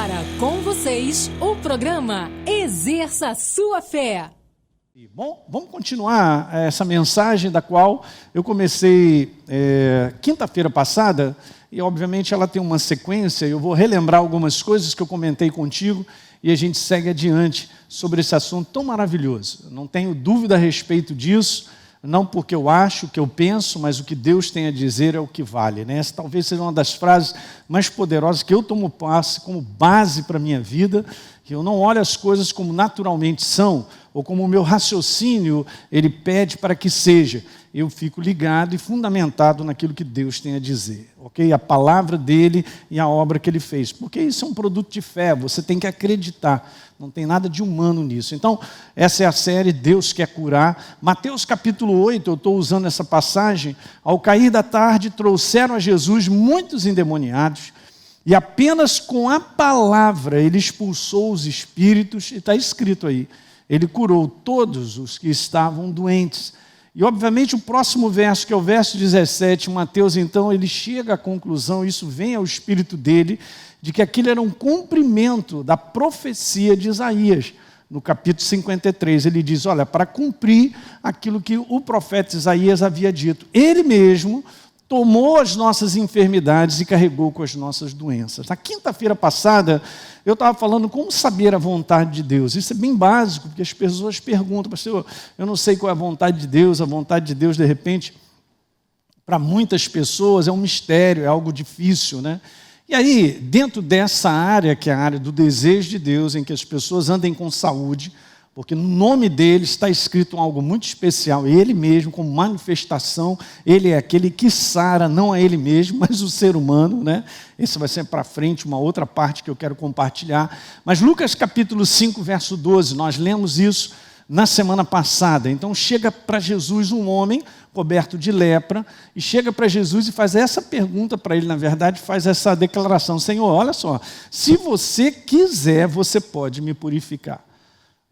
agora com vocês o programa Exerça Sua Fé. Bom, vamos continuar essa mensagem da qual eu comecei quinta-feira passada e obviamente ela tem uma sequência. Eu vou relembrar algumas coisas que eu comentei contigo e a gente segue adiante sobre esse assunto tão maravilhoso. Não tenho dúvida a respeito disso, não porque eu acho, o que eu penso, mas o que Deus tem a dizer é o que vale, né? Essa talvez seja uma das frases mais poderosas que eu tomo como base para a minha vida, que eu não olho as coisas como naturalmente são, ou como o meu raciocínio ele pede para que seja. Eu fico ligado e fundamentado naquilo que Deus tem a dizer, ok? A palavra dele e a obra que ele fez, porque isso é um produto de fé, você tem que acreditar, não tem nada de humano nisso. Então, essa é a série Deus Quer Curar. Mateus capítulo 8, eu estou usando essa passagem. Ao cair da tarde, trouxeram a Jesus muitos endemoniados, e apenas com a palavra ele expulsou os espíritos, e está escrito aí, ele curou todos os que estavam doentes. E obviamente o próximo verso, que é o verso 17, Mateus então, ele chega à conclusão, isso vem ao espírito dele, de que aquilo era um cumprimento da profecia de Isaías. No capítulo 53, ele diz, olha, para cumprir aquilo que o profeta Isaías havia dito, ele mesmo tomou as nossas enfermidades e carregou com as nossas doenças. Na quinta-feira passada, eu estava falando como saber a vontade de Deus. Isso é bem básico, porque as pessoas perguntam, pastor, eu não sei qual é a vontade de Deus. A vontade de Deus, de repente, para muitas pessoas é um mistério, é algo difícil, né? E aí, dentro dessa área, que é a área do desejo de Deus, em que as pessoas andem com saúde, porque no nome dele está escrito algo muito especial, ele mesmo, como manifestação, ele é aquele que sara, não a ele mesmo, mas o ser humano, né? Esse vai ser para frente, uma outra parte que eu quero compartilhar. Mas Lucas capítulo 5, verso 12, nós lemos isso na semana passada. Então chega para Jesus um homem coberto de lepra, e chega para Jesus e faz essa pergunta para ele, na verdade, faz essa declaração, Senhor, olha só, se você quiser, você pode me purificar.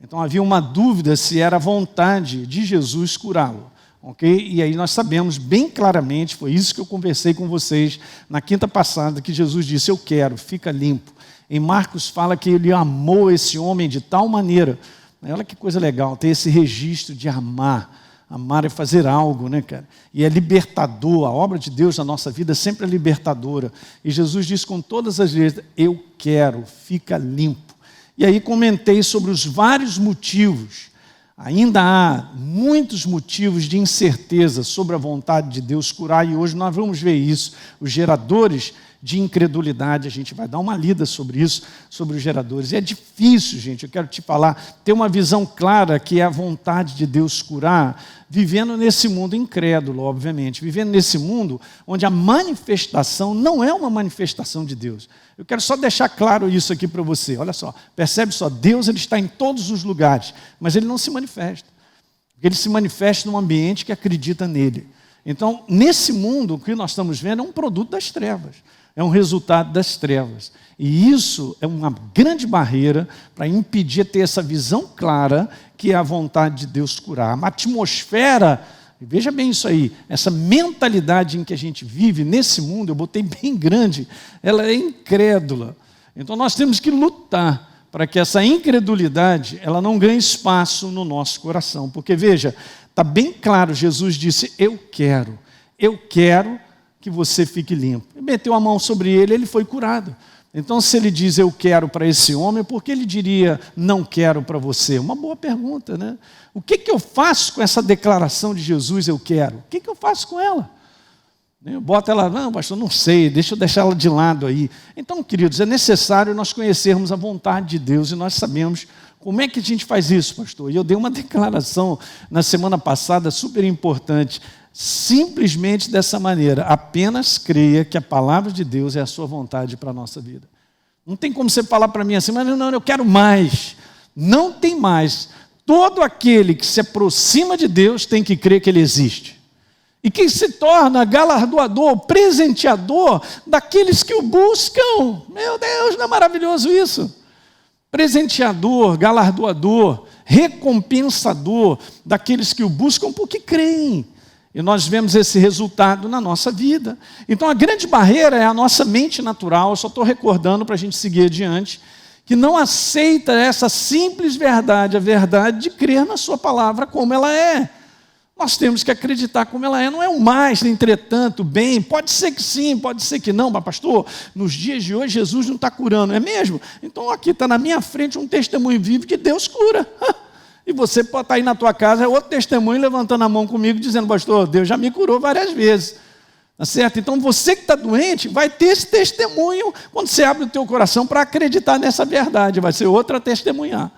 Então havia uma dúvida se era a vontade de Jesus curá-lo, ok? E aí nós sabemos bem claramente, foi isso que eu conversei com vocês na quinta passada, que Jesus disse, eu quero, fica limpo. Em Marcos fala que ele amou esse homem de tal maneira, olha que coisa legal, ter esse registro de amar. Amar é fazer algo, né, cara? E é libertador, a obra de Deus na nossa vida sempre é libertadora. E Jesus diz com todas as letras, eu quero, fica limpo. E aí comentei sobre os vários motivos, ainda há muitos motivos de incerteza sobre a vontade de Deus curar, e hoje nós vamos ver isso, os geradores de incredulidade, a gente vai dar uma lida sobre isso, sobre os geradores. E é difícil, gente, eu quero te falar, ter uma visão clara que é a vontade de Deus curar, vivendo nesse mundo incrédulo, obviamente, vivendo nesse mundo onde a manifestação não é uma manifestação de Deus. Eu quero só deixar claro isso aqui para você, olha só, percebe só, Deus ele está em todos os lugares, mas ele não se manifesta, porque ele se manifesta num ambiente que acredita nele. Então, nesse mundo, o que nós estamos vendo é um produto das trevas, é um resultado das trevas. E isso é uma grande barreira para impedir ter essa visão clara que é a vontade de Deus curar. A atmosfera, veja bem isso aí, essa mentalidade em que a gente vive nesse mundo, eu botei bem grande, ela é incrédula. Então nós temos que lutar para que essa incredulidade ela não ganhe espaço no nosso coração. Porque veja, está bem claro, Jesus disse, eu quero que você fique limpo. E meteu a mão sobre ele, ele foi curado. Então, se ele diz eu quero para esse homem, por que ele diria não quero para você? Uma boa pergunta, né? O que eu faço com essa declaração de Jesus, eu quero? O que eu faço com ela? Eu boto ela, não, pastor, não sei, deixa eu deixar ela de lado aí. Então, queridos, é necessário nós conhecermos a vontade de Deus e nós sabemos como é que a gente faz isso, pastor. E eu dei uma declaração na semana passada super importante, simplesmente dessa maneira, apenas creia que a palavra de Deus é a sua vontade para a nossa vida. Não tem como você falar para mim assim, mas não, eu quero mais. Não tem mais. Todo aquele que se aproxima de Deus tem que crer que Ele existe. E quem se torna galardoador, presenteador daqueles que o buscam. Meu Deus, não é maravilhoso isso? Presenteador, galardoador, recompensador daqueles que o buscam porque creem. E nós vemos esse resultado na nossa vida. Então a grande barreira é a nossa mente natural, eu só estou recordando para a gente seguir adiante, que não aceita essa simples verdade, a verdade de crer na sua palavra como ela é. Nós temos que acreditar como ela é, não é o mais, entretanto, bem, pode ser que sim, pode ser que não, mas pastor, nos dias de hoje Jesus não está curando, é mesmo? Então aqui está na minha frente um testemunho vivo que Deus cura. E você pode estar aí na tua casa, é outro testemunho levantando a mão comigo, dizendo, pastor, Deus já me curou várias vezes. Tá certo? Então você que está doente, vai ter esse testemunho quando você abre o teu coração para acreditar nessa verdade, vai ser outra a testemunhar.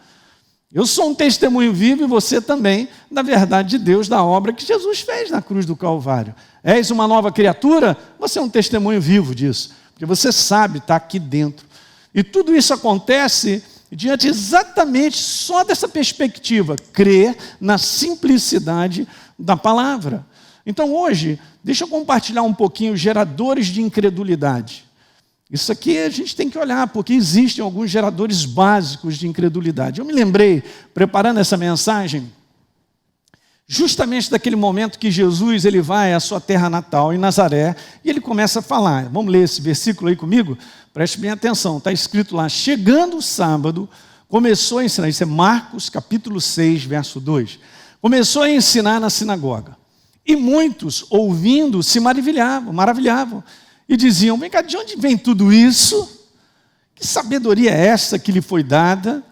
Eu sou um testemunho vivo e você também, da verdade de Deus, da obra que Jesus fez na cruz do Calvário. És uma nova criatura? Você é um testemunho vivo disso, porque você sabe, está aqui dentro. E tudo isso acontece diante exatamente só dessa perspectiva, crer na simplicidade da palavra. Então hoje, deixa eu compartilhar um pouquinho os geradores de incredulidade. Isso aqui a gente tem que olhar, porque existem alguns geradores básicos de incredulidade. Eu me lembrei, preparando essa mensagem, justamente daquele momento que Jesus ele vai à sua terra natal, em Nazaré, e ele começa a falar. Vamos ler esse versículo aí comigo? Preste bem atenção, está escrito lá, chegando o sábado, começou a ensinar, isso é Marcos capítulo 6, verso 2, começou a ensinar na sinagoga, e muitos, ouvindo, se maravilhavam, e diziam, vem cá, de onde vem tudo isso? Que sabedoria é essa que lhe foi dada?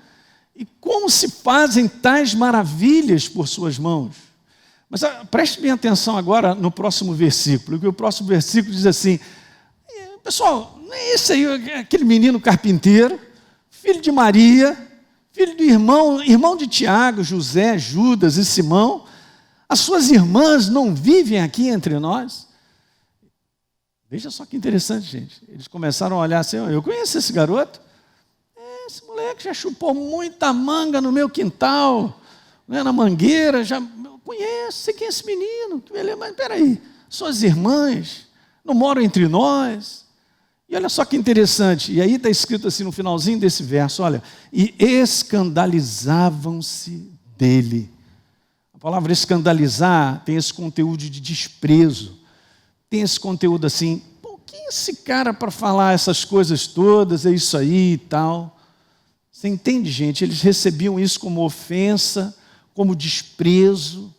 E como se fazem tais maravilhas por suas mãos? Mas preste bem atenção agora no próximo versículo, que o próximo versículo diz assim, pessoal, não é esse aí, aquele menino carpinteiro, filho de Maria, filho do irmão de Tiago, José, Judas e Simão, as suas irmãs não vivem aqui entre nós? Veja só que interessante, gente. Eles começaram a olhar assim, eu conheço esse garoto, esse moleque já chupou muita manga no meu quintal, né, na mangueira, já conheço, sei quem é esse menino, mas peraí, suas irmãs não moram entre nós? E olha só que interessante, e aí está escrito assim no finalzinho desse verso, olha, e escandalizavam-se dele. A palavra escandalizar tem esse conteúdo de desprezo, tem esse conteúdo assim, pô, quem é esse cara para falar essas coisas todas, é isso aí e tal. Você entende, gente? Eles recebiam isso como ofensa, como desprezo.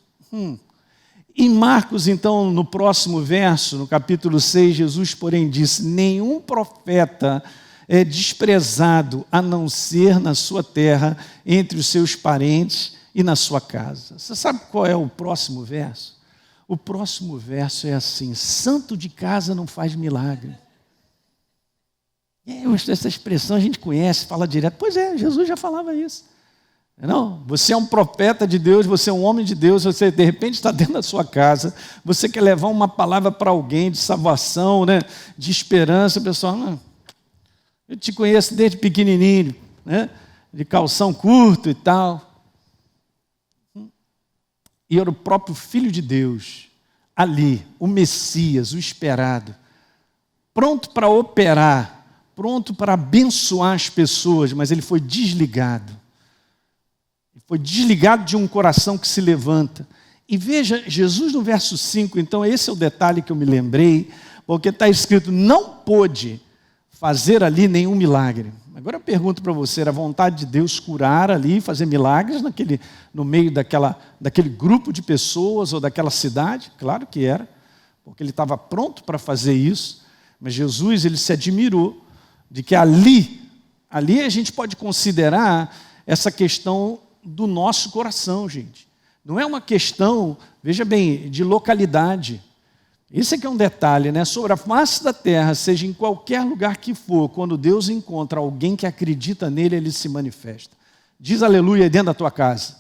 Em Marcos, então, no próximo verso, no capítulo 6, Jesus, porém, disse, nenhum profeta é desprezado a não ser na sua terra, entre os seus parentes e na sua casa. Você sabe qual é o próximo verso? O próximo verso é assim, santo de casa não faz milagre. Essa expressão a gente conhece, fala direto. Pois é, Jesus já falava isso. Não, você é um profeta de Deus, você é um homem de Deus, você de repente está dentro da sua casa, você quer levar uma palavra para alguém de salvação, né, de esperança, pessoal, não, eu te conheço desde pequenininho, né, de calção curto e tal. E era o próprio Filho de Deus, ali, o Messias, o esperado, pronto para operar, pronto para abençoar as pessoas, mas ele foi desligado. Foi desligado de um coração que se levanta. E veja, Jesus no verso 5, então esse é o detalhe que eu me lembrei, porque está escrito, não pôde fazer ali nenhum milagre. Agora eu pergunto para você, era a vontade de Deus curar ali, fazer milagres no meio daquele grupo de pessoas ou daquela cidade? Claro que era, porque ele estava pronto para fazer isso, mas Jesus ele se admirou de que ali a gente pode considerar essa questão do nosso coração, gente. Não é uma questão, veja bem, de localidade. Esse aqui é um detalhe, né? Sobre a face da terra, seja em qualquer lugar que for, quando Deus encontra alguém que acredita nele, ele se manifesta. Diz aleluia aí dentro da tua casa.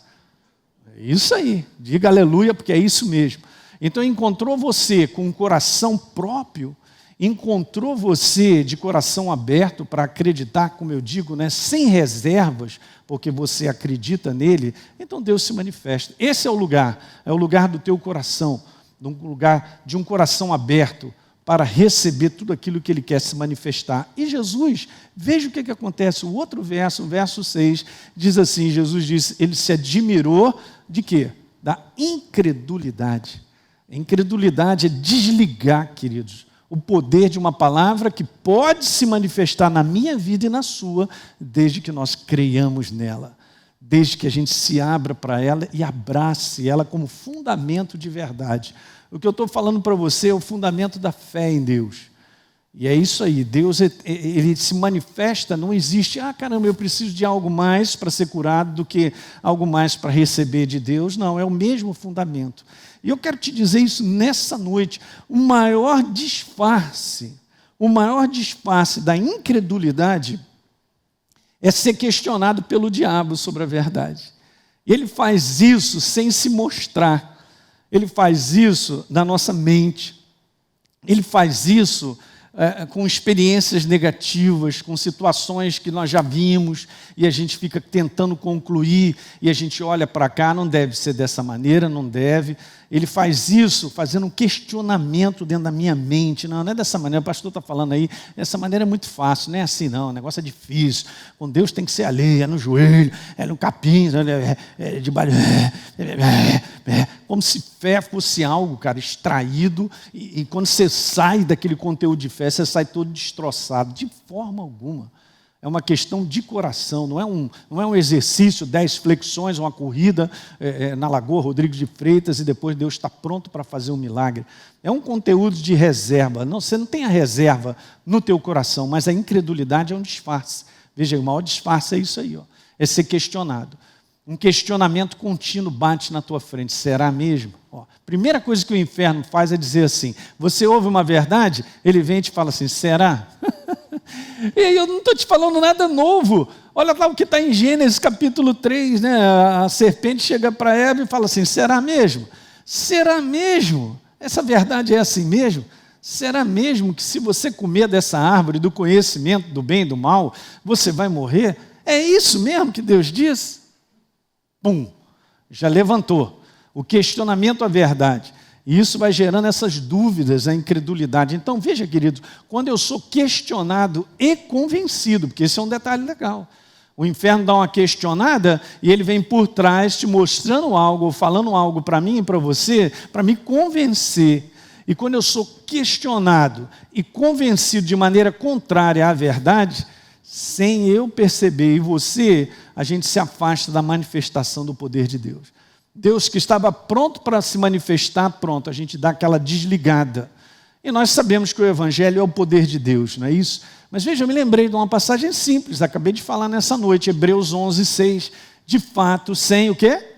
É isso aí, diga aleluia, porque é isso mesmo. Então encontrou você com um coração próprio, encontrou você de coração aberto para acreditar, como eu digo, né, sem reservas, porque você acredita nele, então Deus se manifesta. Esse é o lugar do teu coração, um lugar de um coração aberto para receber tudo aquilo que ele quer se manifestar. E Jesus, veja o que acontece, o outro verso, o verso 6, diz assim, Jesus disse, ele se admirou de quê? Da incredulidade Incredulidade é desligar, queridos, o poder de uma palavra que pode se manifestar na minha vida e na sua, desde que nós creiamos nela, desde que a gente se abra para ela e abrace ela como fundamento de verdade. O que eu estou falando para você é o fundamento da fé em Deus. E é isso aí, Deus ele se manifesta, não existe, caramba, eu preciso de algo mais para ser curado do que algo mais para receber de Deus. Não, é o mesmo fundamento. E eu quero te dizer isso nessa noite, o maior disfarce da incredulidade é ser questionado pelo diabo sobre a verdade. E ele faz isso sem se mostrar, ele faz isso na nossa mente, ele faz isso com experiências negativas, com situações que nós já vimos e a gente fica tentando concluir e a gente olha para cá, não deve ser dessa maneira, não deve. Ele faz isso fazendo um questionamento dentro da minha mente. Não é dessa maneira, o pastor está falando aí, essa maneira é muito fácil, não é assim não, o negócio é difícil. Com Deus tem que ser ali, é no joelho, é no capim, é debaixo, como se fé fosse algo, cara, extraído, e quando você sai daquele conteúdo de fé, você sai todo destroçado, de forma alguma. É uma questão de coração, não é um exercício, 10 flexões, uma corrida na Lagoa Rodrigues de Freitas e depois Deus está pronto para fazer um milagre. É um conteúdo de reserva. Não, você não tem a reserva no teu coração, mas a incredulidade é um disfarce. Veja, o maior disfarce é isso aí, é ser questionado. Um questionamento contínuo bate na tua frente. Será mesmo? Primeira coisa que o inferno faz é dizer assim, você ouve uma verdade, ele vem e te fala assim, será? E aí eu não estou te falando nada novo. Olha lá o que está em Gênesis capítulo 3, né? A serpente chega para Eva e fala assim, será mesmo? Será mesmo? Essa verdade é assim mesmo? Será mesmo que se você comer dessa árvore do conhecimento do bem e do mal, você vai morrer? É isso mesmo que Deus diz? Pum, já levantou o questionamento à verdade. E isso vai gerando essas dúvidas, a incredulidade. Então, veja, queridos, quando eu sou questionado e convencido, porque esse é um detalhe legal. O inferno dá uma questionada e ele vem por trás te mostrando algo, ou falando algo para mim e para você, para me convencer. E quando eu sou questionado e convencido de maneira contrária à verdade, sem eu perceber, e você, a gente se afasta da manifestação do poder de Deus. Deus que estava pronto para se manifestar, pronto, a gente dá aquela desligada. E nós sabemos que o Evangelho é o poder de Deus, não é isso? Mas veja, eu me lembrei de uma passagem simples, acabei de falar nessa noite, Hebreus 11:6. De fato, sem o quê?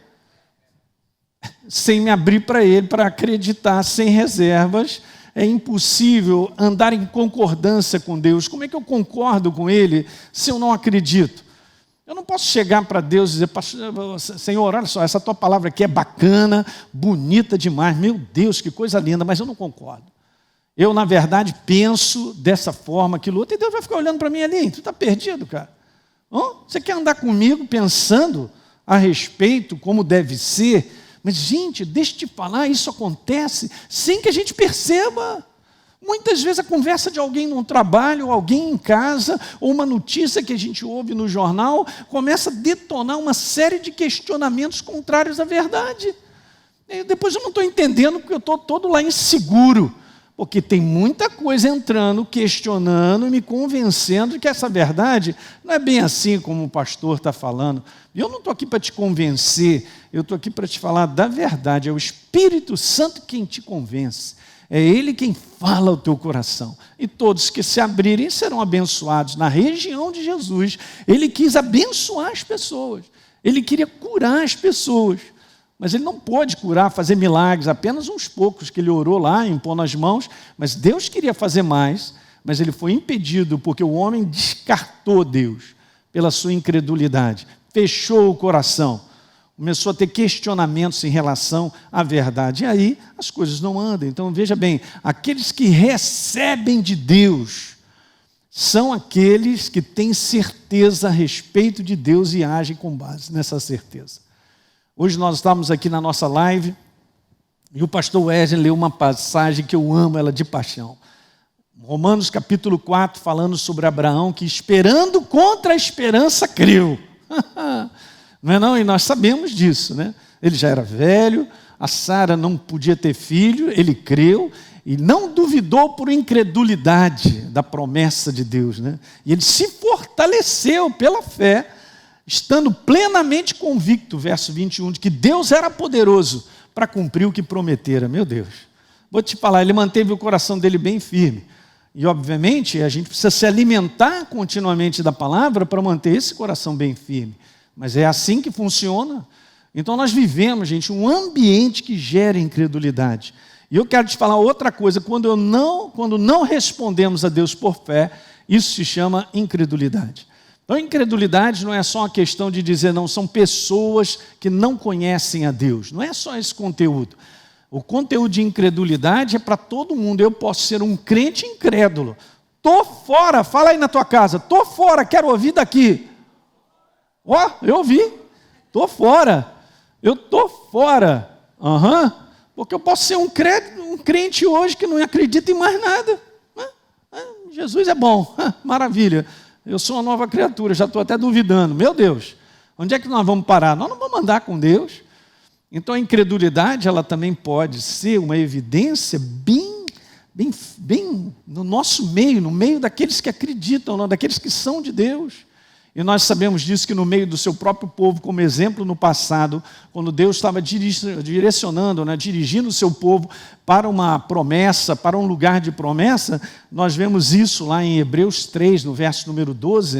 Sem me abrir para Ele, para acreditar, sem reservas, é impossível andar em concordância com Deus. Como é que eu concordo com Ele se eu não acredito? Eu não posso chegar para Deus e dizer, Senhor, olha só, essa tua palavra aqui é bacana, bonita demais, meu Deus, que coisa linda, mas eu não concordo. Eu, na verdade, penso dessa forma, aquilo outro, e Deus vai ficar olhando para mim ali, tu está perdido, cara. Você quer andar comigo pensando a respeito, como deve ser, mas, gente, deixa eu te falar, isso acontece sem que a gente perceba. Muitas vezes a conversa de alguém no trabalho, ou alguém em casa, ou uma notícia que a gente ouve no jornal, começa a detonar uma série de questionamentos contrários à verdade. E depois eu não estou entendendo, porque eu estou todo lá inseguro, porque tem muita coisa entrando, questionando e me convencendo de que essa verdade não é bem assim como o pastor está falando. E eu não estou aqui para te convencer, eu estou aqui para te falar da verdade, é o Espírito Santo quem te convence. É Ele quem fala ao teu coração. E todos que se abrirem serão abençoados. Na região de Jesus, Ele quis abençoar as pessoas. Ele queria curar as pessoas. Mas Ele não pôde curar, fazer milagres. Apenas uns poucos que Ele orou lá, impondo as mãos. Mas Deus queria fazer mais. Mas Ele foi impedido porque o homem descartou Deus pela sua incredulidade. Fechou o coração. Começou a ter questionamentos em relação à verdade. E aí as coisas não andam. Então veja bem, aqueles que recebem de Deus são aqueles que têm certeza a respeito de Deus e agem com base nessa certeza. Hoje nós estamos aqui na nossa live e o pastor Wesley leu uma passagem que eu amo ela de paixão. Romanos capítulo 4, falando sobre Abraão, que esperando contra a esperança creu. Não é não? E nós sabemos disso, né? Ele já era velho, a Sara não podia ter filho, ele creu e não duvidou por incredulidade da promessa de Deus, né? E ele se fortaleceu pela fé, estando plenamente convicto, verso 21, de que Deus era poderoso para cumprir o que prometera. Meu Deus, vou te falar, ele manteve o coração dele bem firme. E, obviamente, a gente precisa se alimentar continuamente da palavra para manter esse coração bem firme. Mas é assim que funciona. Então, nós vivemos, gente, um ambiente que gera incredulidade. E eu quero te falar outra coisa. Quando não respondemos a Deus por fé, isso se chama incredulidade. Então, incredulidade não é só uma questão de dizer não, são pessoas que não conhecem a Deus. Não é só esse conteúdo. O conteúdo de incredulidade é para todo mundo. Eu posso ser um crente incrédulo. Tô fora, fala aí na tua casa. Tô fora, quero ouvir daqui. Ó, eu ouvi. Tô fora. Eu tô fora. Porque eu posso ser um crente hoje que não acredita em mais nada. Jesus é bom, maravilha. Eu sou uma nova criatura, já estou até duvidando. Meu Deus, onde é que nós vamos parar? Nós não vamos andar com Deus. Então a incredulidade, ela também pode ser uma evidência bem no nosso meio, no meio daqueles que acreditam, daqueles que são de Deus. E nós sabemos disso que no meio do seu próprio povo, como exemplo no passado, quando Deus estava direcionando, dirigindo o seu povo para uma promessa, para um lugar de promessa, nós vemos isso lá em Hebreus 3, no verso número 12,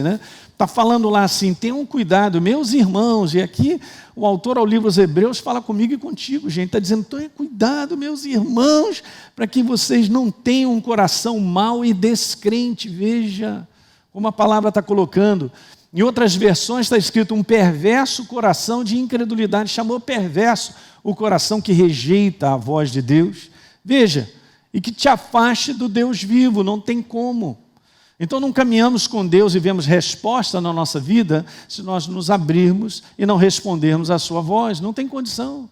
está falando lá assim, tenham cuidado, meus irmãos, e aqui o autor ao livro dos Hebreus fala comigo e contigo, gente, está dizendo, tenham cuidado, meus irmãos, para que vocês não tenham um coração mau e descrente, veja como a palavra está colocando. Em outras versões está escrito um perverso coração de incredulidade. Chamou perverso o coração que rejeita a voz de Deus. Veja, e que te afaste do Deus vivo, não tem como. Então não caminhamos com Deus e vemos resposta na nossa vida se nós nos abrirmos e não respondermos à sua voz. Não tem condição.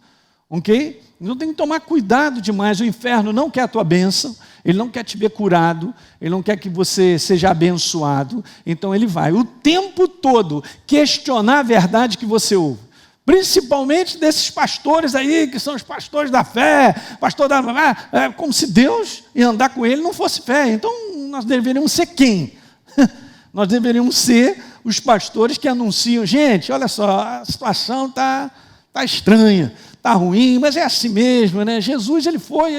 Ok? Não tem que tomar cuidado demais. O inferno não quer a tua bênção, ele não quer te ver curado, ele não quer que você seja abençoado. Então ele vai o tempo todo questionar a verdade que você ouve. Principalmente desses pastores aí, que são os pastores da fé, como se Deus e andar com ele não fosse fé. Então nós deveríamos ser quem? Nós deveríamos ser os pastores que anunciam, gente, olha só, a situação está estranha. Está ruim, mas é assim mesmo, né? Jesus, ele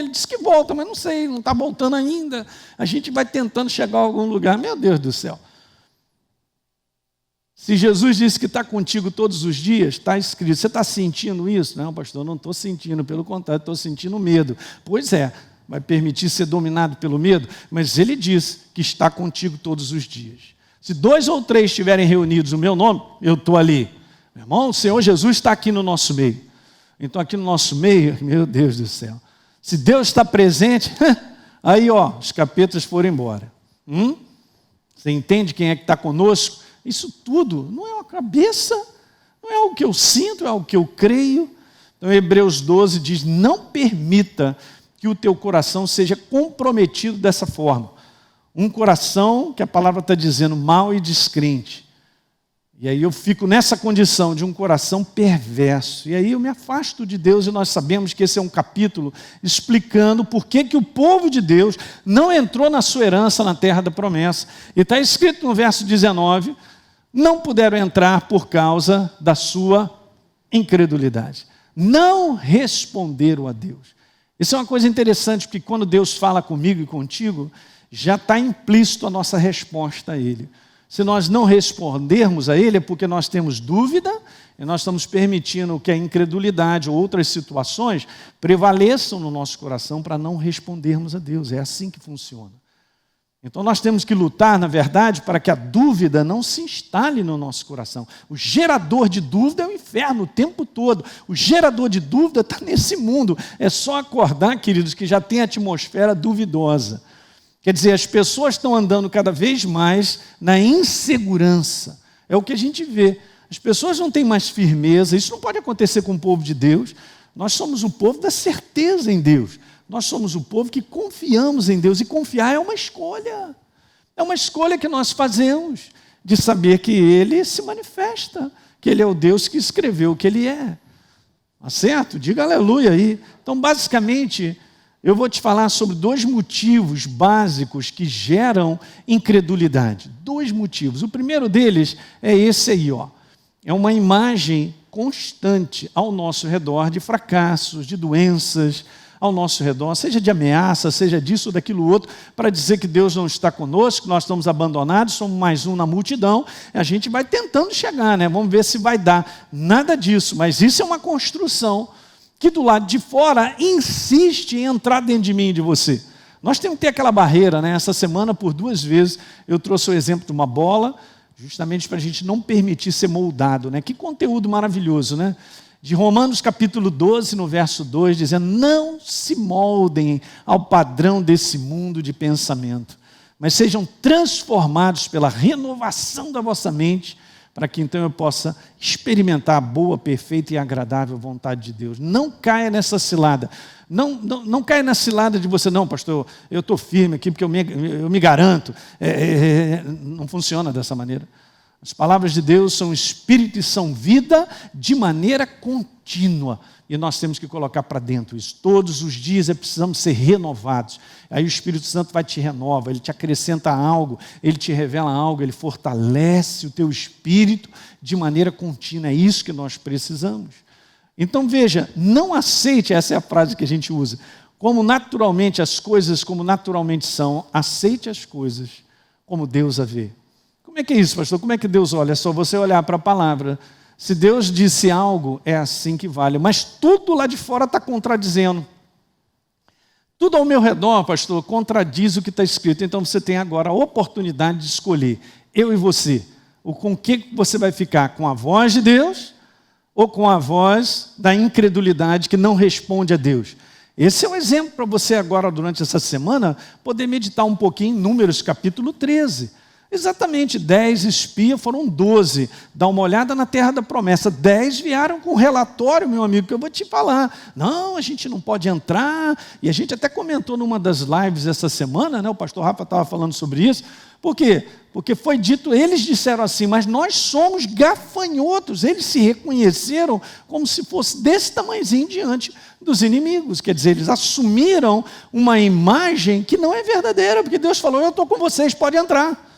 disse que volta, mas não sei, não está voltando ainda. A gente vai tentando chegar a algum lugar. Meu Deus do céu. Se Jesus disse que está contigo todos os dias, está escrito. Você está sentindo isso? Não, pastor, não estou sentindo, pelo contrário, estou sentindo medo. Pois é, vai permitir ser dominado pelo medo? Mas ele disse que está contigo todos os dias. Se 2 ou 3 estiverem reunidos no meu nome, eu estou ali. Meu irmão, o Senhor Jesus está aqui no nosso meio. Então aqui no nosso meio, meu Deus do céu, se Deus está presente, aí os capetas foram embora. Você entende quem é que está conosco? Isso tudo não é uma cabeça, não é algo que eu sinto, é algo que eu creio. Então Hebreus 12 diz, não permita que o teu coração seja comprometido dessa forma. Um coração que a palavra está dizendo mau e descrente. E aí eu fico nessa condição de um coração perverso. E aí eu me afasto de Deus e nós sabemos que esse é um capítulo explicando por que o povo de Deus não entrou na sua herança na terra da promessa. E está escrito no verso 19, não puderam entrar por causa da sua incredulidade. Não responderam a Deus. Isso é uma coisa interessante, porque quando Deus fala comigo e contigo, já está implícito a nossa resposta a Ele. Se nós não respondermos a Ele, é porque nós temos dúvida e nós estamos permitindo que a incredulidade ou outras situações prevaleçam no nosso coração para não respondermos a Deus. É assim que funciona. Então nós temos que lutar, na verdade, para que a dúvida não se instale no nosso coração. O gerador de dúvida é o inferno o tempo todo. O gerador de dúvida está nesse mundo. É só acordar, queridos, que já tem atmosfera duvidosa. Quer dizer, as pessoas estão andando cada vez mais na insegurança. É o que a gente vê. As pessoas não têm mais firmeza. Isso não pode acontecer com o povo de Deus. Nós somos o povo da certeza em Deus. Nós somos o povo que confiamos em Deus. E confiar é uma escolha. É uma escolha que nós fazemos de saber que Ele se manifesta, que Ele é o Deus que escreveu o que Ele é. Tá certo? Diga aleluia aí. Então, basicamente, eu vou te falar sobre 2 motivos básicos que geram incredulidade. 2 motivos. O primeiro deles é esse aí, ó. É uma imagem constante ao nosso redor de fracassos, de doenças ao nosso redor, seja de ameaça, seja disso ou daquilo outro, para dizer que Deus não está conosco, que nós estamos abandonados, somos mais um na multidão, a gente vai tentando chegar, né? Vamos ver se vai dar. Nada disso, mas isso é uma construção que do lado de fora insiste em entrar dentro de mim e de você. Nós temos que ter aquela barreira, né? Essa semana, por 2 vezes, eu trouxe o exemplo de uma bola, justamente para a gente não permitir ser moldado, né? Que conteúdo maravilhoso, né? De Romanos capítulo 12, no verso 2, dizendo: não se moldem ao padrão desse mundo de pensamento, mas sejam transformados pela renovação da vossa mente, para que então eu possa experimentar a boa, perfeita e agradável vontade de Deus. Não caia nessa cilada. Não caia na cilada de você, não, pastor, eu estou firme aqui porque eu me garanto. Não funciona dessa maneira. As palavras de Deus são espírito e são vida de maneira contínua. E nós temos que colocar para dentro isso. Todos os dias precisamos ser renovados. Aí o Espírito Santo vai te renova, ele te acrescenta algo, ele te revela algo, ele fortalece o teu espírito de maneira contínua. É isso que nós precisamos. Então veja, não aceite, essa é a frase que a gente usa, como naturalmente as coisas como naturalmente são, aceite as coisas como Deus a vê. Como é que é isso, pastor? Como é que Deus olha? É só você olhar para a palavra. Se Deus disse algo, é assim que vale. Mas tudo lá de fora está contradizendo. Tudo ao meu redor, pastor, contradiz o que está escrito. Então você tem agora a oportunidade de escolher, eu e você, com o que você vai ficar? Com a voz de Deus ou com a voz da incredulidade que não responde a Deus? Esse é um exemplo para você agora, durante essa semana, poder meditar um pouquinho em Números capítulo 13. Exatamente, 10 espias, foram 12. Dá uma olhada na terra da promessa. 10 vieram com relatório, meu amigo, que eu vou te falar. Não, a gente não pode entrar. E a gente até comentou numa das lives essa semana, né? O pastor Rafa estava falando sobre isso. Por quê? Porque foi dito, eles disseram assim, mas nós somos gafanhotos. Eles se reconheceram como se fosse desse tamanhozinho diante dos inimigos. Quer dizer, eles assumiram uma imagem que não é verdadeira, porque Deus falou, eu estou com vocês, pode entrar.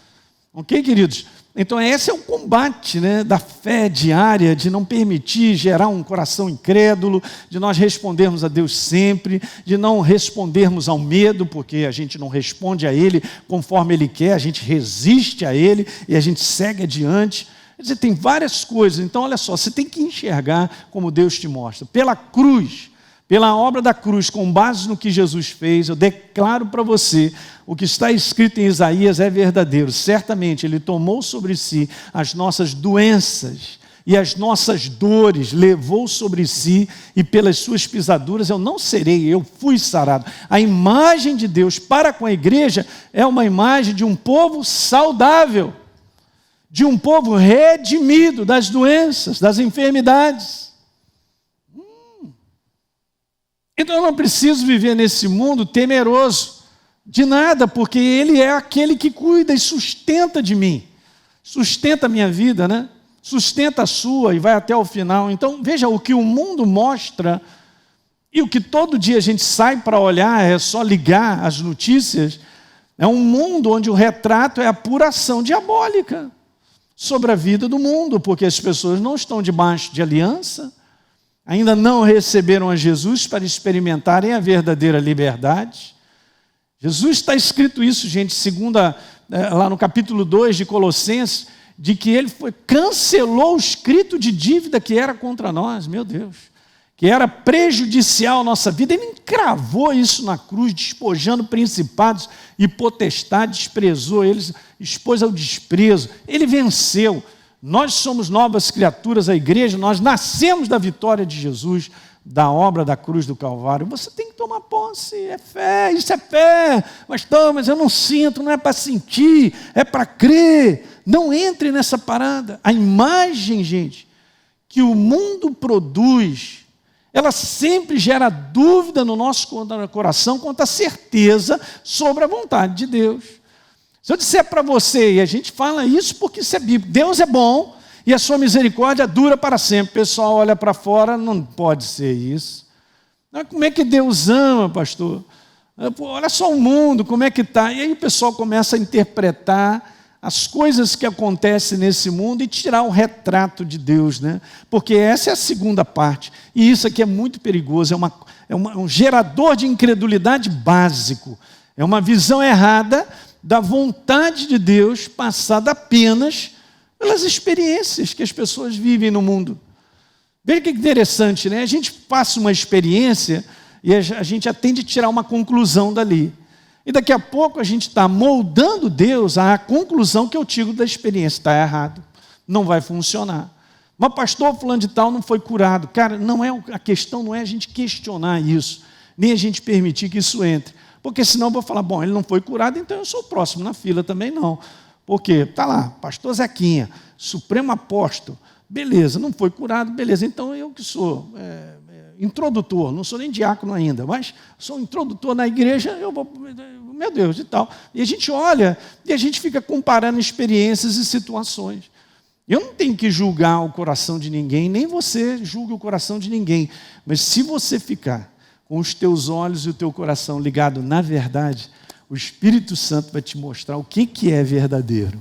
Ok, queridos? Então esse é o combate, né, da fé diária, de não permitir gerar um coração incrédulo, de nós respondermos a Deus sempre, de não respondermos ao medo, porque a gente não responde a Ele conforme Ele quer, a gente resiste a Ele e a gente segue adiante. Quer dizer, tem várias coisas. Então olha só, você tem que enxergar como Deus te mostra. Pela cruz, pela obra da cruz, com base no que Jesus fez, eu declaro para você, o que está escrito em Isaías é verdadeiro. Certamente Ele tomou sobre si as nossas doenças e as nossas dores, levou sobre si, e pelas suas pisaduras eu não serei, eu fui sarado. A imagem de Deus para com a igreja é uma imagem de um povo saudável, de um povo redimido das doenças, das enfermidades. Então eu não preciso viver nesse mundo temeroso de nada, porque Ele é aquele que cuida e sustenta de mim, sustenta a minha vida, né? Sustenta a sua e vai até o final. Então veja, o que o mundo mostra e o que todo dia a gente sai para olhar, é só ligar as notícias, é um mundo onde o retrato é a pura ação diabólica sobre a vida do mundo, porque as pessoas não estão debaixo de aliança, ainda não receberam a Jesus para experimentarem a verdadeira liberdade. Jesus, está escrito isso, gente, lá no capítulo 2 de Colossenses, de que Ele cancelou o escrito de dívida que era contra nós, meu Deus, que era prejudicial à nossa vida. Ele encravou isso na cruz, despojando principados e potestades, desprezou eles, expôs ao desprezo. Ele venceu. Nós somos novas criaturas, a igreja, nós nascemos da vitória de Jesus, da obra da cruz do Calvário. Você tem que tomar posse, é fé, isso é fé. Mas eu não sinto, não é para sentir, é para crer. Não entre nessa parada. A imagem, gente, que o mundo produz, ela sempre gera dúvida no nosso coração quanto à certeza sobre a vontade de Deus. Se eu disser para você, e a gente fala isso porque isso é bíblico, Deus é bom e a sua misericórdia dura para sempre. O pessoal olha para fora, não pode ser isso. Como é que Deus ama, pastor? Olha só o mundo, como é que está. E aí o pessoal começa a interpretar as coisas que acontecem nesse mundo e tirar o retrato de Deus, né? Porque essa é a segunda parte. E isso aqui é muito perigoso, é um gerador de incredulidade básico. É uma visão errada da vontade de Deus passada apenas pelas experiências que as pessoas vivem no mundo. Veja que interessante, né? A gente passa uma experiência e a gente já tende a tirar uma conclusão dali. E daqui a pouco a gente está moldando Deus à conclusão que eu tiro da experiência. Está errado, não vai funcionar. Mas pastor fulano de tal não foi curado. Cara, a questão não é a gente questionar isso, nem a gente permitir que isso entre. Porque senão eu vou falar, bom, ele não foi curado, então eu sou o próximo na fila também não. Porque está lá, pastor Zequinha, supremo apóstolo, beleza, não foi curado, beleza, então eu que sou introdutor, não sou nem diácono ainda, mas sou introdutor na igreja, eu vou, meu Deus, e tal. E a gente olha e a gente fica comparando experiências e situações. Eu não tenho que julgar o coração de ninguém, nem você julga o coração de ninguém, mas se você ficar com os teus olhos e o teu coração ligado na verdade, o Espírito Santo vai te mostrar o que é verdadeiro.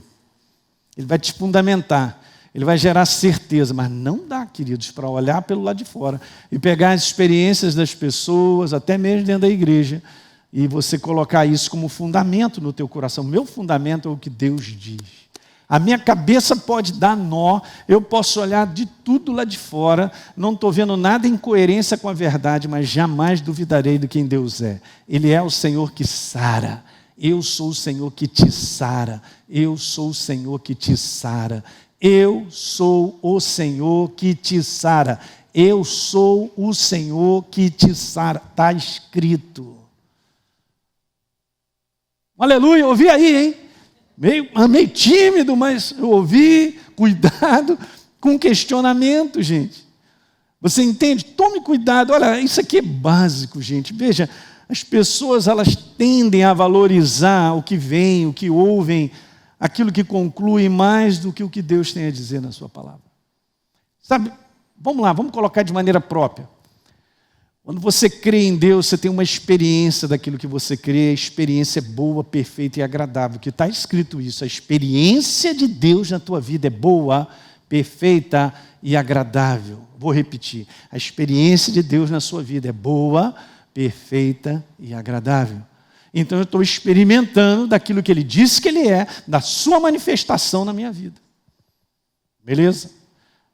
Ele vai te fundamentar. Ele vai gerar certeza, mas não dá, queridos, para olhar pelo lado de fora e pegar as experiências das pessoas, até mesmo dentro da igreja, e você colocar isso como fundamento no teu coração. Meu fundamento é o que Deus diz. A minha cabeça pode dar nó, eu posso olhar de tudo lá de fora, não estou vendo nada em coerência com a verdade, mas jamais duvidarei de quem Deus é. Ele é o Senhor que sara. Eu sou o Senhor que te sara. Eu sou o Senhor que te sara. Eu sou o Senhor que te sara. Eu sou o Senhor que te sara. Está escrito. Aleluia, ouvi aí, hein? Meio tímido, mas eu ouvi. Cuidado com questionamento, gente. Você entende? Tome cuidado. Olha, isso aqui é básico, gente. Veja, as pessoas elas tendem a valorizar o que vem, o que ouvem, aquilo que conclui mais do que o que Deus tem a dizer na sua palavra. Sabe, vamos lá, vamos colocar de maneira própria. Quando você crê em Deus, você tem uma experiência daquilo que você crê, a experiência é boa, perfeita e agradável, que está escrito isso, a experiência de Deus na tua vida é boa, perfeita e agradável. Vou repetir, a experiência de Deus na sua vida é boa, perfeita e agradável. Então eu estou experimentando daquilo que Ele disse que Ele é, da sua manifestação na minha vida. Beleza?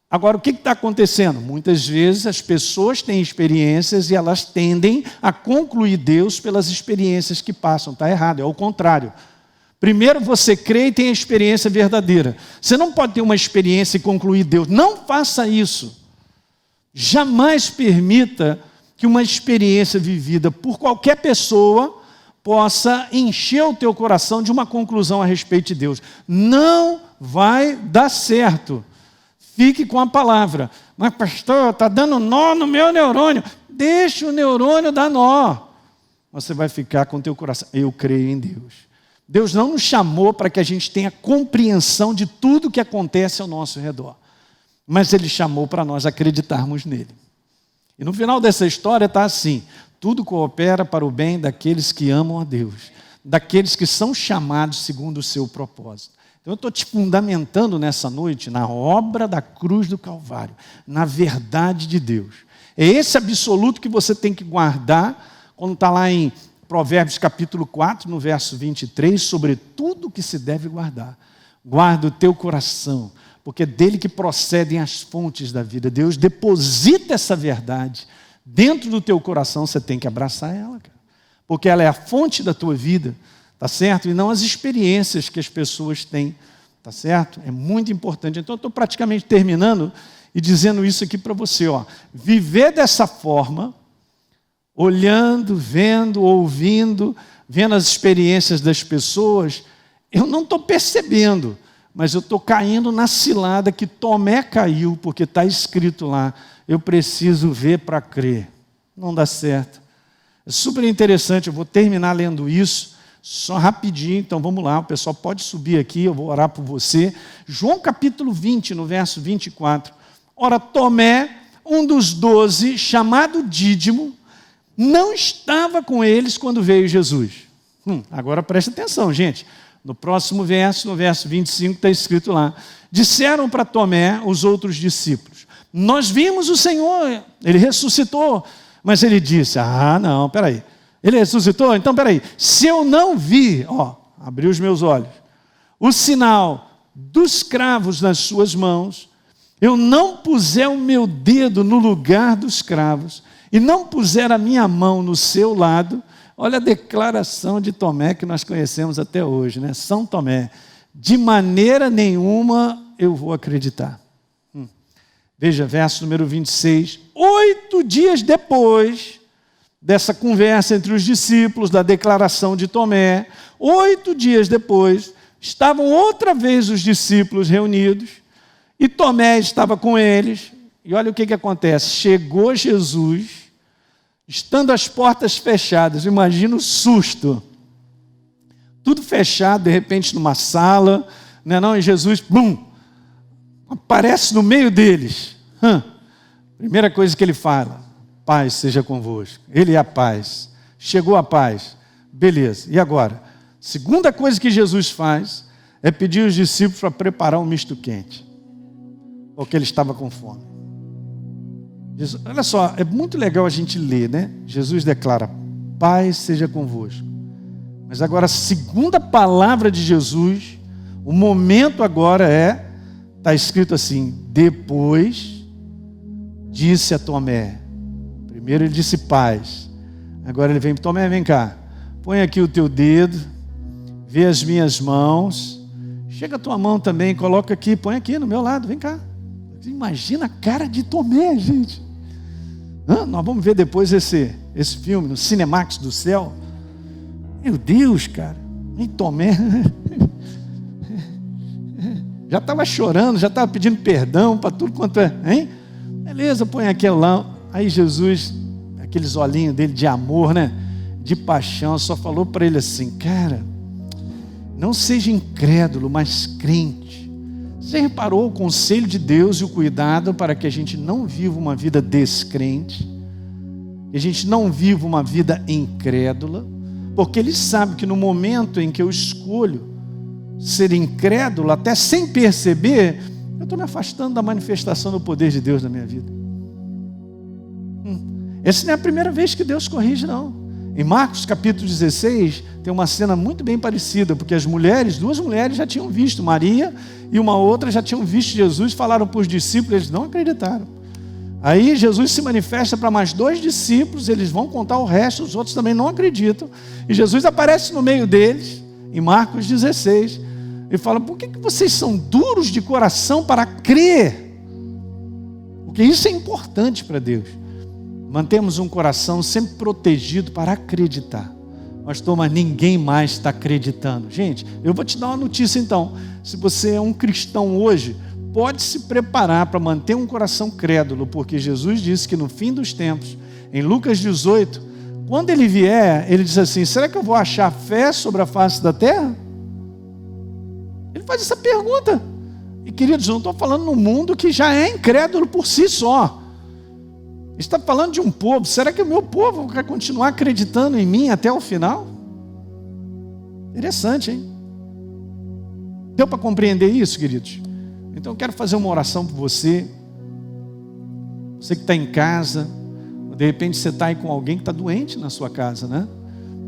Agora, o que está acontecendo? Muitas vezes as pessoas têm experiências e elas tendem a concluir Deus pelas experiências que passam. Está errado, é o contrário. Primeiro você crê e tem a experiência verdadeira. Você não pode ter uma experiência e concluir Deus. Não faça isso. Jamais permita que uma experiência vivida por qualquer pessoa possa encher o teu coração de uma conclusão a respeito de Deus. Não vai dar certo. Fique com a palavra. Mas pastor, está dando nó no meu neurônio. Deixa o neurônio dar nó. Você vai ficar com o teu coração. Eu creio em Deus. Deus não nos chamou para que a gente tenha compreensão de tudo que acontece ao nosso redor. Mas Ele chamou para nós acreditarmos nele. E no final dessa história está assim: tudo coopera para o bem daqueles que amam a Deus, daqueles que são chamados segundo o seu propósito. Então eu estou te fundamentando nessa noite na obra da cruz do Calvário, na verdade de Deus. É esse absoluto que você tem que guardar quando está lá em Provérbios capítulo 4, no verso 23, sobre tudo que se deve guardar. Guarda o teu coração, porque é dele que procedem as fontes da vida. Deus deposita essa verdade dentro do teu coração, você tem que abraçar ela, cara. Porque ela é a fonte da tua vida, tá certo? E não as experiências que as pessoas têm, tá certo? É muito importante. Então eu estou praticamente terminando e dizendo isso aqui para você, ó. Viver dessa forma, olhando, vendo, ouvindo, vendo as experiências das pessoas, eu não estou percebendo, mas eu estou caindo na cilada que Tomé caiu, porque está escrito lá, eu preciso ver para crer. Não dá certo. É super interessante, eu vou terminar lendo isso, Só rapidinho, então vamos lá, o pessoal pode subir aqui, eu vou orar por você. João capítulo 20, no verso 24. Ora, Tomé, um dos 12, chamado Dídimo, não estava com eles quando veio Jesus. Agora preste atenção, gente. No próximo verso, no verso 25, está escrito lá. Disseram para Tomé os outros discípulos: nós vimos o Senhor, ele ressuscitou. Mas ele disse: não, peraí. Ele ressuscitou? Então peraí. Se eu não vi, abri os meus olhos, o sinal dos cravos nas suas mãos, eu não puser o meu dedo no lugar dos cravos, e não puser a minha mão no seu lado, olha a declaração de Tomé que nós conhecemos até hoje, né? São Tomé: de maneira nenhuma eu vou acreditar. Veja, verso número 26. 8 dias depois dessa conversa entre os discípulos, da declaração de Tomé, 8 dias depois, estavam outra vez os discípulos reunidos, e Tomé estava com eles, e olha o que acontece. Chegou Jesus, estando as portas fechadas, imagina o susto, tudo fechado, de repente numa sala, e Jesus, aparece no meio deles. Primeira coisa que ele fala: paz seja convosco. Ele é a paz. Chegou a paz. Beleza. E agora? Segunda coisa que Jesus faz é pedir aos discípulos para preparar um misto quente, porque ele estava com fome. Jesus, olha só, é muito legal a gente ler, né? Jesus declara: paz seja convosco. Mas agora a segunda palavra de Jesus, o momento agora está escrito assim: depois disse a Tomé. Primeiro ele disse paz. Agora ele vem: Tomé, vem cá. Põe aqui o teu dedo. Vê as minhas mãos. Chega a tua mão também, coloca aqui, põe aqui no meu lado, vem cá. Imagina a cara de Tomé, gente. Nós vamos ver depois esse filme, no Cinemax do céu. Meu Deus, cara. E Tomé já estava chorando, já estava pedindo perdão para tudo quanto é, hein? Beleza, põe aqui lá. Aí Jesus, aqueles olhinhos dele de amor, né? De paixão, só falou para ele assim: cara, não seja incrédulo, mas crente. Você reparou o conselho de Deus e o cuidado para que a gente não viva uma vida descrente, que a gente não viva uma vida incrédula, porque Ele sabe que no momento em que eu escolho ser incrédulo, até sem perceber, eu estou me afastando da manifestação do poder de Deus na minha vida. Essa não é a primeira vez que Deus corrige, não. Em Marcos capítulo 16, tem uma cena muito bem parecida, porque as mulheres, 2 mulheres já tinham visto, Maria e uma outra já tinham visto Jesus, falaram para os discípulos, eles não acreditaram. Aí Jesus se manifesta para mais 2 discípulos, eles vão contar o resto, os outros também não acreditam, e Jesus aparece no meio deles, em Marcos 16, e fala: por que vocês são duros de coração para crer? Porque isso é importante para Deus. Mantemos um coração sempre protegido para acreditar. Mas ninguém mais está acreditando. Gente, eu vou te dar uma notícia então. Se você é um cristão hoje, pode se preparar para manter um coração crédulo, porque Jesus disse que no fim dos tempos, em Lucas 18, quando Ele vier, Ele diz assim: será que eu vou achar fé sobre a face da terra? Ele faz essa pergunta. E queridos, eu não estou falando num mundo que já é incrédulo por si só. Está falando de um povo. Será que o meu povo vai continuar acreditando em mim até o final? Interessante, hein? Deu para compreender isso, queridos? Então eu quero fazer uma oração por você. Você que está em casa, ou de repente você está aí com alguém que está doente na sua casa, né?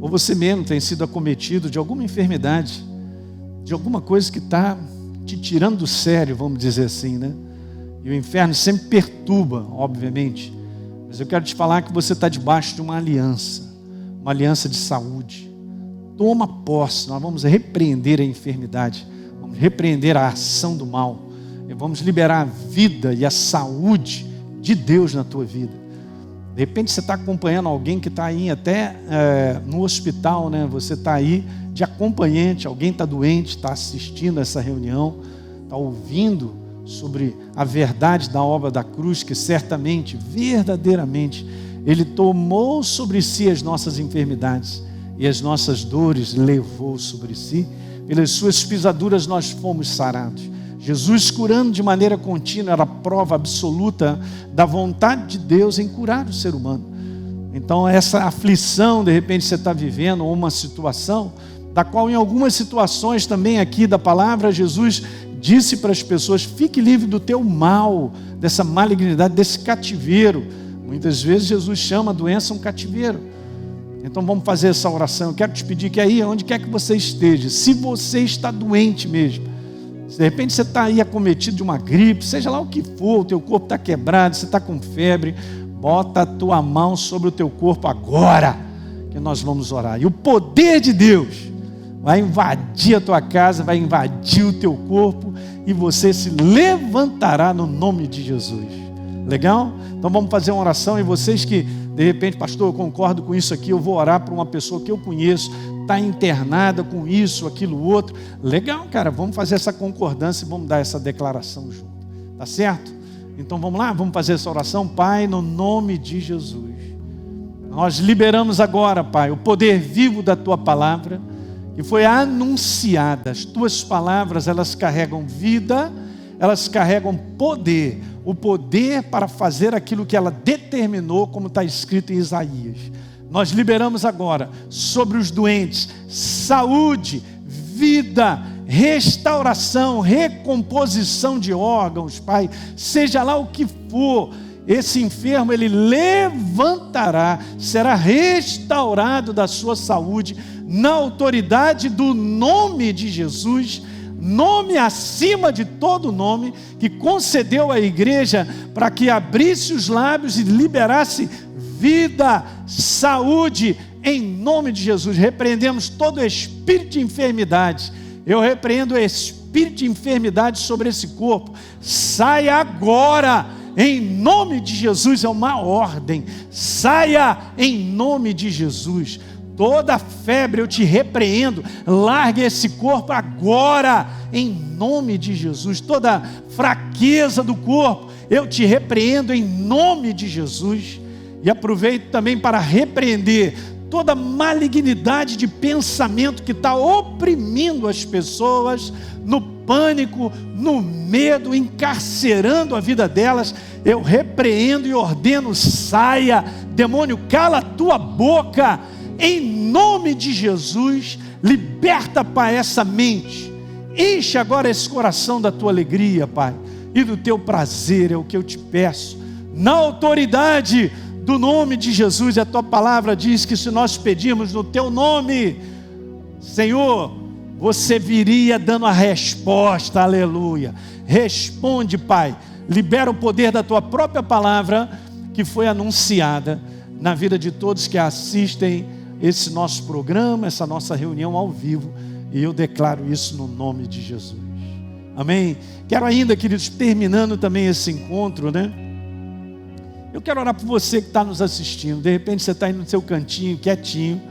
Ou você mesmo tem sido acometido de alguma enfermidade, de alguma coisa que está te tirando do sério, vamos dizer assim, né? E o inferno sempre perturba, obviamente. Mas eu quero te falar que você está debaixo de uma aliança de saúde. Toma posse, nós vamos repreender a enfermidade, vamos repreender a ação do mal, e vamos liberar a vida e a saúde de Deus na tua vida. De repente você está acompanhando alguém que está aí até no hospital, né? Você está aí de acompanhante, alguém está doente, está assistindo essa reunião, está ouvindo sobre a verdade da obra da cruz, que certamente, verdadeiramente, Ele tomou sobre si as nossas enfermidades, e as nossas dores levou sobre si. Pelas suas pisaduras nós fomos sarados. Jesus curando de maneira contínua era a prova absoluta da vontade de Deus em curar o ser humano. Então essa aflição, de repente você está vivendo, ou uma situação, da qual em algumas situações também aqui da palavra, Jesus disse para as pessoas: fique livre do teu mal, dessa malignidade, desse cativeiro. Muitas vezes Jesus chama a doença um cativeiro. Então vamos fazer essa oração. Eu quero te pedir que aí, onde quer que você esteja, se você está doente mesmo, se de repente você está aí acometido de uma gripe, seja lá o que for, o teu corpo está quebrado, você está com febre, bota a tua mão sobre o teu corpo agora, que nós vamos orar. E o poder de Deus vai invadir a tua casa, vai invadir o teu corpo, e você se levantará no nome de Jesus. Legal? Então vamos fazer uma oração. E vocês que de repente, pastor, eu concordo com isso aqui, eu vou orar para uma pessoa que eu conheço, está internada com isso, aquilo, outro. Legal, cara, vamos fazer essa concordância e vamos dar essa declaração junto. Tá certo? Então vamos lá, vamos fazer essa oração. Pai, no nome de Jesus, nós liberamos agora, Pai, o poder vivo da Tua palavra, que foi anunciada. As Tuas palavras, elas carregam vida, elas carregam poder. O poder para fazer aquilo que ela determinou, como está escrito em Isaías. Nós liberamos agora sobre os doentes saúde, vida, restauração, recomposição de órgãos, Pai. Seja lá o que for, esse enfermo, ele levantará, será restaurado da sua saúde, na autoridade do nome de Jesus, nome acima de todo nome, que concedeu à igreja para que abrisse os lábios e liberasse vida, saúde, em nome de Jesus. Repreendemos todo espírito de enfermidade. Eu repreendo o espírito de enfermidade sobre esse corpo. Saia agora, em nome de Jesus. É uma ordem. Saia em nome de Jesus. Toda febre eu te repreendo, largue esse corpo agora, em nome de Jesus. Toda fraqueza do corpo eu te repreendo em nome de Jesus. E aproveito também para repreender toda malignidade de pensamento que está oprimindo as pessoas, no pânico, no medo, encarcerando a vida delas. Eu repreendo e ordeno: saia, demônio, cala a tua boca. Em nome de Jesus, liberta, Pai, essa mente. Enche agora esse coração da tua alegria, Pai, e do teu prazer, é o que eu te peço. Na autoridade do nome de Jesus, a tua palavra diz que se nós pedirmos no teu nome, Senhor, você viria dando a resposta, aleluia. Responde, Pai, libera o poder da tua própria palavra, que foi anunciada na vida de todos que assistem esse nosso programa, essa nossa reunião ao vivo, e eu declaro isso no nome de Jesus. Amém? Quero ainda, queridos, terminando também esse encontro, né? Eu quero orar por você que está nos assistindo. De repente você está aí no seu cantinho, quietinho,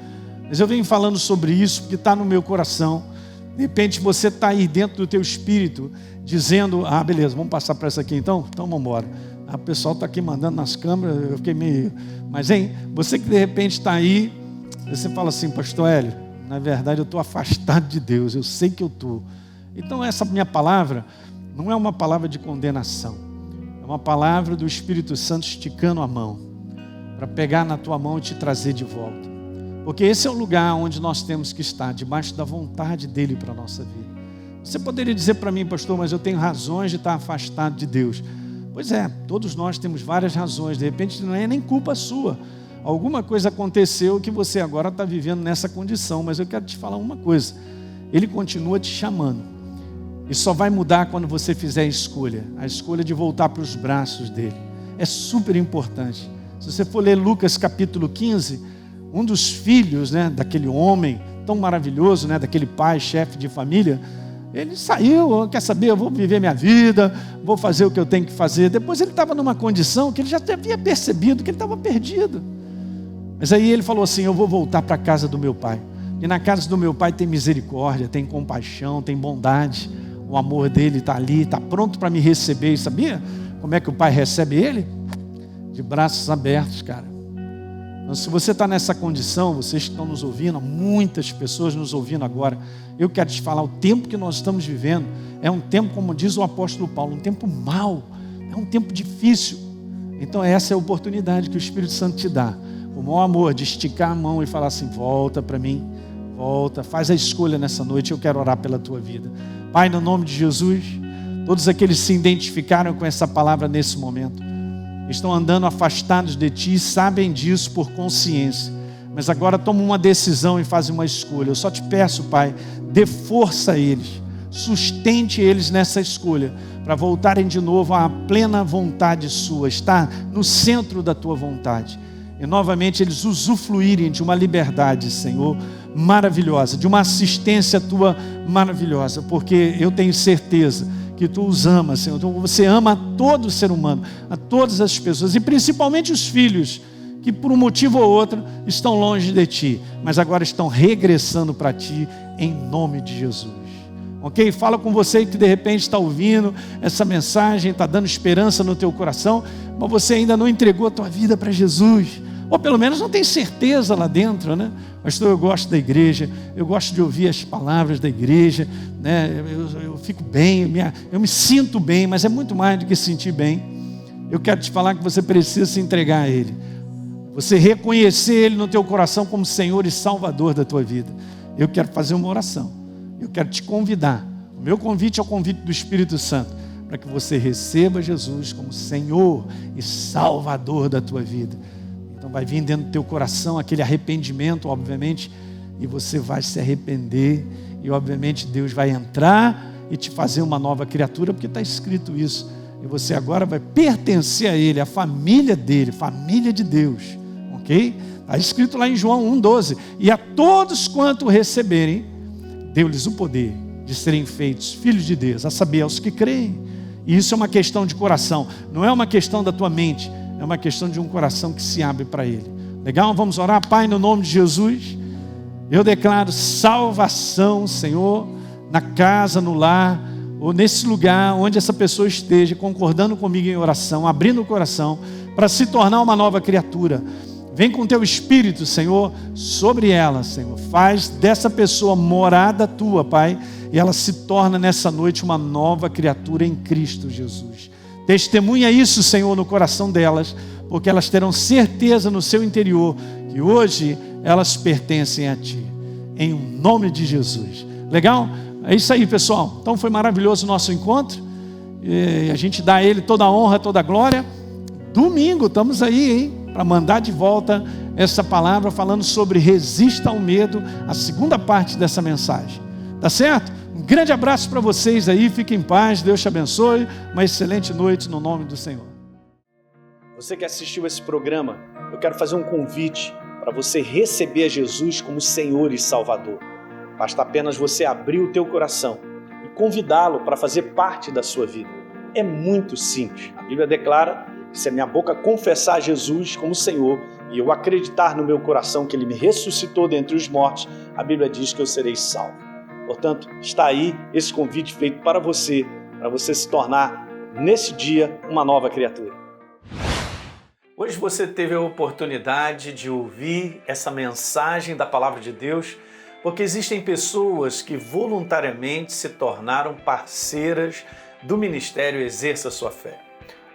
mas eu venho falando sobre isso porque está no meu coração. De repente você está aí dentro do teu espírito, dizendo: ah, beleza, vamos passar para essa aqui então? Então vamos embora. Ah, o pessoal está aqui mandando nas câmeras, eu fiquei meio... Mas, hein, você que de repente está aí, você fala assim: pastor Hélio, na verdade eu estou afastado de Deus, eu sei que eu estou. Então essa minha palavra não é uma palavra de condenação, é uma palavra do Espírito Santo esticando a mão, para pegar na tua mão e te trazer de volta. Porque esse é o lugar onde nós temos que estar, debaixo da vontade dEle para a nossa vida. Você poderia dizer para mim: pastor, mas eu tenho razões de estar afastado de Deus. Pois é, todos nós temos várias razões, de repente não é nem culpa sua. Alguma coisa aconteceu que você agora está vivendo nessa condição, mas eu quero te falar uma coisa: Ele continua te chamando, e só vai mudar quando você fizer a escolha de voltar para os braços dEle. É super importante. Se você for ler Lucas capítulo 15, um dos filhos, né, daquele homem tão maravilhoso, né, daquele pai, chefe de família, ele saiu, quer saber, eu vou viver minha vida, vou fazer o que eu tenho que fazer. Depois ele estava numa condição que ele já havia percebido que ele estava perdido. Mas aí ele falou assim: eu vou voltar para a casa do meu pai. E na casa do meu pai tem misericórdia, tem compaixão, tem bondade. O amor dele está ali, está pronto para me receber. E sabia como é que o pai recebe ele? De braços abertos, cara. Então, se você está nessa condição, vocês que estão nos ouvindo, muitas pessoas nos ouvindo agora, eu quero te falar, o tempo que nós estamos vivendo é um tempo, como diz o apóstolo Paulo, um tempo mau, é um tempo difícil. Então essa é a oportunidade que o Espírito Santo te dá, o maior amor, de esticar a mão e falar assim, volta para mim, volta, faz a escolha nessa noite, eu quero orar pela tua vida. Pai, no nome de Jesus, todos aqueles que se identificaram com essa palavra nesse momento, estão andando afastados de Ti e sabem disso por consciência, mas agora tomam uma decisão e fazem uma escolha. Eu só te peço, Pai, dê força a eles, sustente eles nessa escolha, para voltarem de novo à plena vontade sua, estar no centro da Tua vontade, e novamente eles usufruírem de uma liberdade, Senhor, maravilhosa, de uma assistência Tua maravilhosa, porque eu tenho certeza que Tu os amas, Senhor. Então, você ama a todo ser humano, a todas as pessoas, e principalmente os filhos, que por um motivo ou outro estão longe de Ti, mas agora estão regressando para Ti, em nome de Jesus. Ok? Fala com você que de repente está ouvindo essa mensagem, está dando esperança no teu coração, mas você ainda não entregou a tua vida para Jesus, ou pelo menos não tem certeza lá dentro, né? Pastor, eu gosto da igreja, eu gosto de ouvir as palavras da igreja, né? Eu fico bem, eu me sinto bem, mas é muito mais do que sentir bem. Eu quero te falar que você precisa se entregar a Ele, você reconhecer Ele no teu coração como Senhor e Salvador da tua vida. Eu quero fazer uma oração, eu quero te convidar, o meu convite é o convite do Espírito Santo, para que você receba Jesus como Senhor e Salvador da tua vida. Então vai vir dentro do teu coração aquele arrependimento, obviamente, e você vai se arrepender, e obviamente Deus vai entrar e te fazer uma nova criatura, porque está escrito isso, e você agora vai pertencer a Ele, a família dEle, família de Deus, ok? Está escrito lá em João 1,12, e a todos quanto o receberem, deu-lhes o poder de serem feitos filhos de Deus, a saber, aos que creem. E isso é uma questão de coração, não é uma questão da tua mente, é uma questão de um coração que se abre para Ele. Legal? Vamos orar? Pai, no nome de Jesus, eu declaro salvação, Senhor, na casa, no lar, ou nesse lugar onde essa pessoa esteja, concordando comigo em oração, abrindo o coração, para se tornar uma nova criatura. Vem com teu Espírito, Senhor, sobre ela, Senhor. Faz dessa pessoa morada tua, Pai, e ela se torna nessa noite uma nova criatura em Cristo Jesus. Testemunha isso, Senhor, no coração delas, porque elas terão certeza no seu interior que hoje elas pertencem a Ti, em nome de Jesus. Legal? É isso aí, pessoal. Então foi maravilhoso o nosso encontro, e a gente dá a Ele toda a honra, toda a glória. Domingo estamos aí, hein, para mandar de volta essa palavra falando sobre resista ao medo, a segunda parte dessa mensagem. Tá certo? Um grande abraço para vocês aí, fiquem em paz, Deus te abençoe, uma excelente noite no nome do Senhor. Você que assistiu esse programa, eu quero fazer um convite para você receber a Jesus como Senhor e Salvador. Basta apenas você abrir o teu coração e convidá-lo para fazer parte da sua vida. É muito simples. A Bíblia declara que se a minha boca confessar Jesus como Senhor e eu acreditar no meu coração que Ele me ressuscitou dentre os mortos, a Bíblia diz que eu serei salvo. Portanto, está aí esse convite feito para você se tornar, nesse dia, uma nova criatura. Hoje você teve a oportunidade de ouvir essa mensagem da Palavra de Deus, porque existem pessoas que voluntariamente se tornaram parceiras do Ministério Exerça Sua Fé.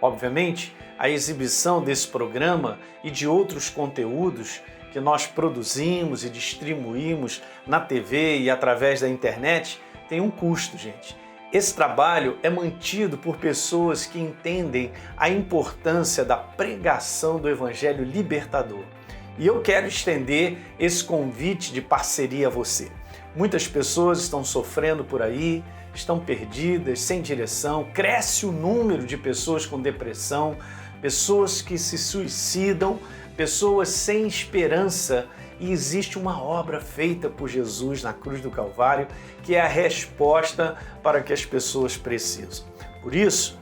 Obviamente, a exibição desse programa e de outros conteúdos que nós produzimos e distribuímos na TV e através da internet tem um custo, gente. Esse trabalho é mantido por pessoas que entendem a importância da pregação do Evangelho libertador. E eu quero estender esse convite de parceria a você. Muitas pessoas estão sofrendo por aí, estão perdidas, sem direção, cresce o número de pessoas com depressão, pessoas que se suicidam, pessoas sem esperança, e existe uma obra feita por Jesus na cruz do Calvário que é a resposta para o que as pessoas precisam. Por isso,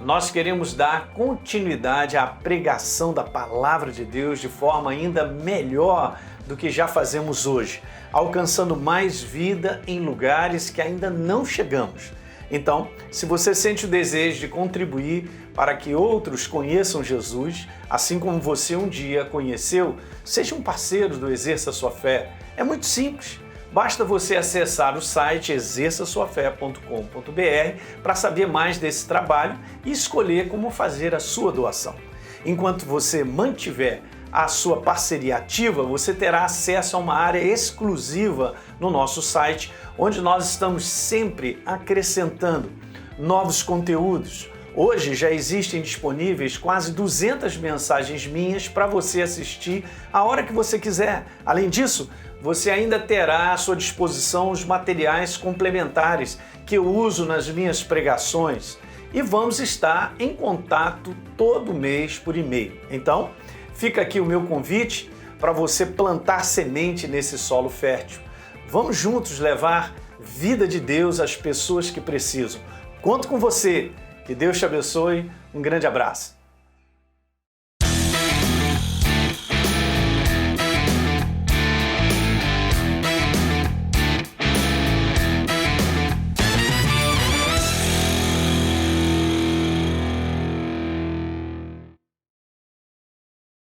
nós queremos dar continuidade à pregação da Palavra de Deus de forma ainda melhor do que já fazemos hoje, alcançando mais vida em lugares que ainda não chegamos. Então, se você sente o desejo de contribuir para que outros conheçam Jesus, assim como você um dia conheceu, seja um parceiro do Exerça Sua Fé. É muito simples. Basta você acessar o site exerçasuafé.com.br para saber mais desse trabalho e escolher como fazer a sua doação. Enquanto você mantiver a sua parceria ativa, você terá acesso a uma área exclusiva no nosso site, onde nós estamos sempre acrescentando novos conteúdos. Hoje já existem disponíveis quase 200 mensagens minhas para você assistir a hora que você quiser. Além disso, você ainda terá à sua disposição os materiais complementares que eu uso nas minhas pregações e vamos estar em contato todo mês por e-mail. Então, fica aqui o meu convite para você plantar semente nesse solo fértil. Vamos juntos levar vida de Deus às pessoas que precisam. Conto com você. Que Deus te abençoe. Um grande abraço.